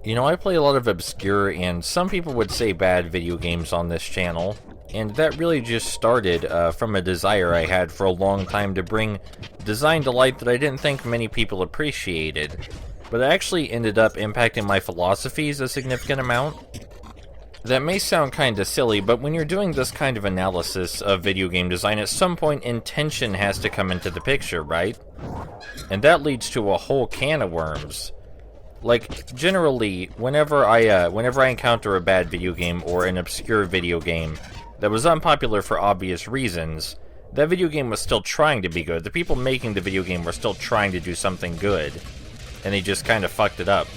You know, I play a lot of obscure and some people would say bad video games on this channel, and that really just started from a desire I had for a long time to bring design to light that I didn't think many people appreciated, but it actually ended up impacting my philosophies a significant amount. That may sound kinda silly, but when you're doing this kind of analysis of video game design, at some point intention has to come into the picture, right? And that leads to a whole can of worms. Like, generally, whenever I encounter a bad video game or an obscure video game that was unpopular for obvious reasons, that video game was still trying to be good. The people making the video game were still trying to do something good, and they just kind of fucked it up.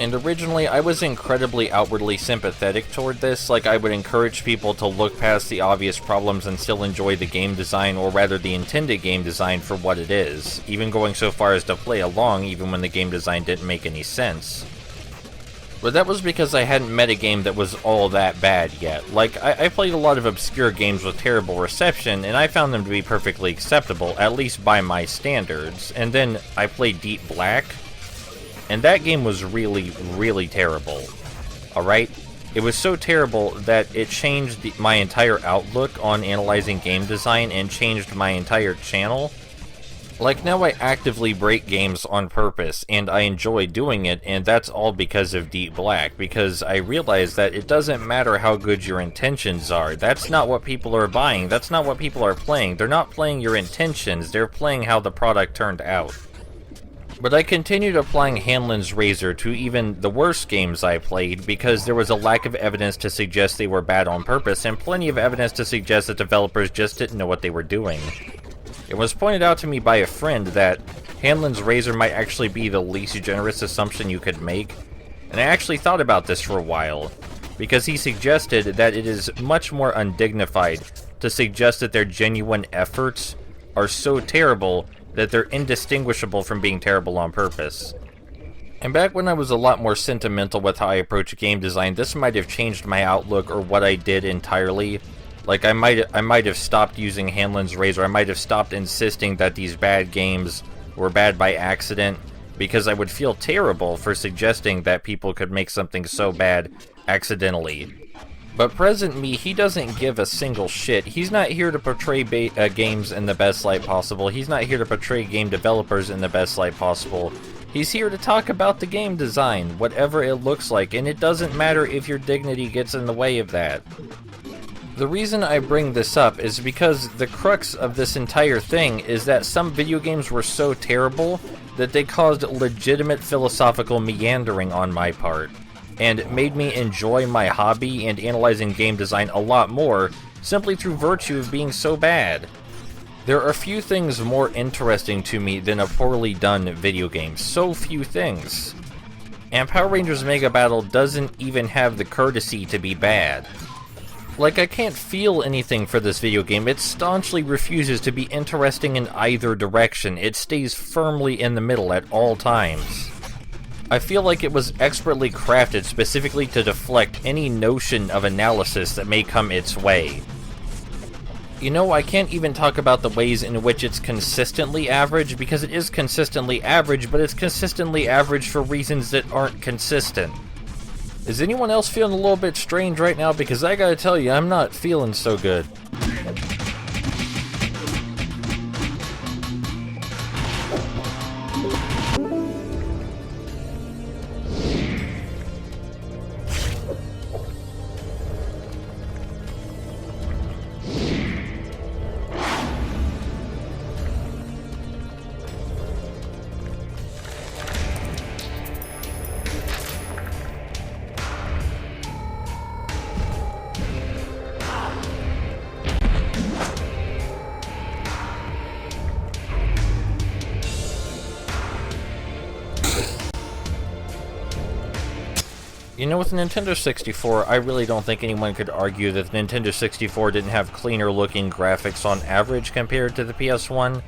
And originally, I was incredibly outwardly sympathetic toward this, like I would encourage people to look past the obvious problems and still enjoy the game design, or rather the intended game design, for what it is, even going so far as to play along even when the game design didn't make any sense. But that was because I hadn't met a game that was all that bad yet. Like, I played a lot of obscure games with terrible reception, and I found them to be perfectly acceptable, at least by my standards, and then I played Deep Black, and that game was really, really terrible. Alright? It was so terrible that it changed my entire outlook on analyzing game design and changed my entire channel. Like, now I actively break games on purpose, and I enjoy doing it, and that's all because of Deep Black, because I realize that it doesn't matter how good your intentions are. That's not what people are buying. That's not what people are playing. They're not playing your intentions. They're playing how the product turned out. But I continued applying Hanlon's razor to even the worst games I played because there was a lack of evidence to suggest they were bad on purpose, and plenty of evidence to suggest that developers just didn't know what they were doing. It was pointed out to me by a friend that Hanlon's razor might actually be the least generous assumption you could make, and I actually thought about this for a while, because he suggested that it is much more undignified to suggest that their genuine efforts are so terrible that they're indistinguishable from being terrible on purpose. And back when I was a lot more sentimental with how I approach game design, this might have changed my outlook or what I did entirely. Like, I might have stopped using Hanlon's razor. I might have stopped insisting that these bad games were bad by accident, because I would feel terrible for suggesting that people could make something so bad accidentally. But present me, he doesn't give a single shit. He's not here to portray games in the best light possible. He's not here to portray game developers in the best light possible. He's here to talk about the game design, whatever it looks like, and it doesn't matter if your dignity gets in the way of that. The reason I bring this up is because the crux of this entire thing is that some video games were so terrible that they caused legitimate philosophical meandering on my part, and made me enjoy my hobby and analyzing game design a lot more, simply through virtue of being so bad. There are few things more interesting to me than a poorly done video game. So few things. And Power Rangers Mega Battle doesn't even have the courtesy to be bad. Like, I can't feel anything for this video game. It staunchly refuses to be interesting in either direction. It stays firmly in the middle at all times. I feel like it was expertly crafted specifically to deflect any notion of analysis that may come its way. You know, I can't even talk about the ways in which it's consistently average, because it is consistently average, but it's consistently average for reasons that aren't consistent. Is anyone else feeling a little bit strange right now? Because I gotta tell you, I'm not feeling so good. You know, with the Nintendo 64, I really don't think anyone could argue that the Nintendo 64 didn't have cleaner looking graphics on average compared to the PS1.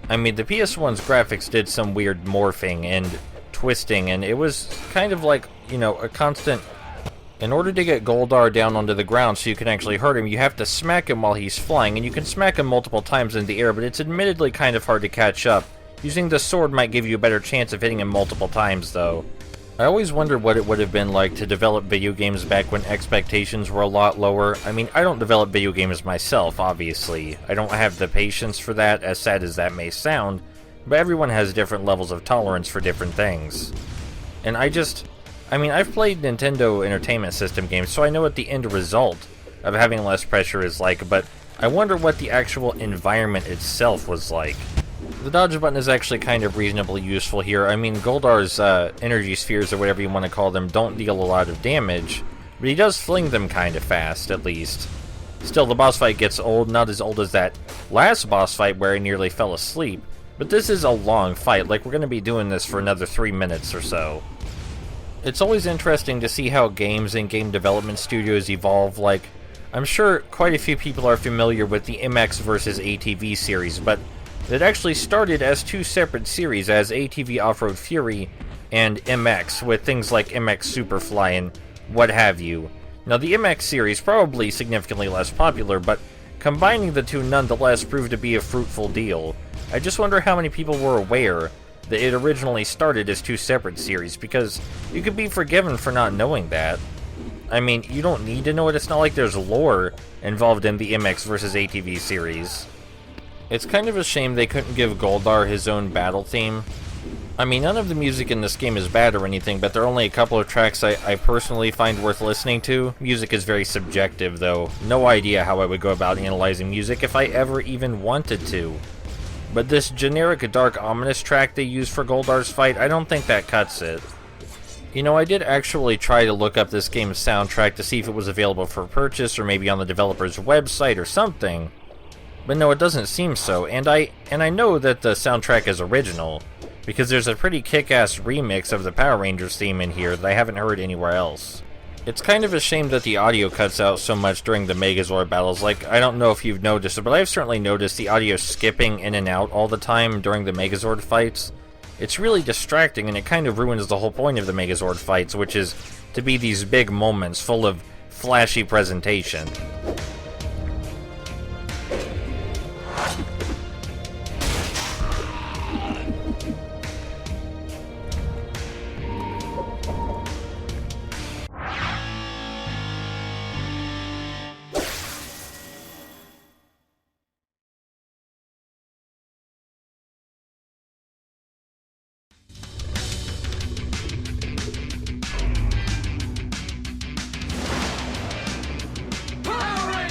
I mean, the PS1's graphics did some weird morphing and twisting, and it was kind of like, you know, a constant... In order to get Goldar down onto the ground so you can actually hurt him, you have to smack him while he's flying, and you can smack him multiple times in the air, but it's admittedly kind of hard to catch up. Using the sword might give you a better chance of hitting him multiple times, though. I always wondered what it would have been like to develop video games back when expectations were a lot lower. I mean, I don't develop video games myself, obviously. I don't have the patience for that, as sad as that may sound, but everyone has different levels of tolerance for different things. And I mean, I've played Nintendo Entertainment System games, so I know what the end result of having less pressure is like, but I wonder what the actual environment itself was like. The dodge button is actually kind of reasonably useful here. I mean, Goldar's energy spheres, or whatever you want to call them, don't deal a lot of damage, but he does fling them kind of fast, at least. Still, the boss fight gets old, not as old as that last boss fight where I nearly fell asleep, but this is a long fight, like we're going to be doing this for another 3 minutes or so. It's always interesting to see how games and game development studios evolve. Like, I'm sure quite a few people are familiar with the MX vs. ATV series, but it actually started as two separate series, as ATV Off-Road Fury and MX, with things like MX Superfly and what have you. Now, the MX series probably significantly less popular, but combining the two nonetheless proved to be a fruitful deal. I just wonder how many people were aware that it originally started as two separate series, because you could be forgiven for not knowing that. I mean, you don't need to know it. It's not like there's lore involved in the MX vs. ATV series. It's kind of a shame they couldn't give Goldar his own battle theme. I mean, none of the music in this game is bad or anything, but there are only a couple of tracks I personally find worth listening to. Music is very subjective, though. No idea how I would go about analyzing music if I ever even wanted to. But this generic dark ominous track they use for Goldar's fight, I don't think that cuts it. You know, I did actually try to look up this game's soundtrack to see if it was available for purchase or maybe on the developer's website or something. But no, it doesn't seem so, and I know that the soundtrack is original, because there's a pretty kick-ass remix of the Power Rangers theme in here that I haven't heard anywhere else. It's kind of a shame that the audio cuts out so much during the Megazord battles. Like, I don't know if you've noticed it, but I've certainly noticed the audio skipping in and out all the time during the Megazord fights. It's really distracting, and it kind of ruins the whole point of the Megazord fights, which is to be these big moments full of flashy presentation. Power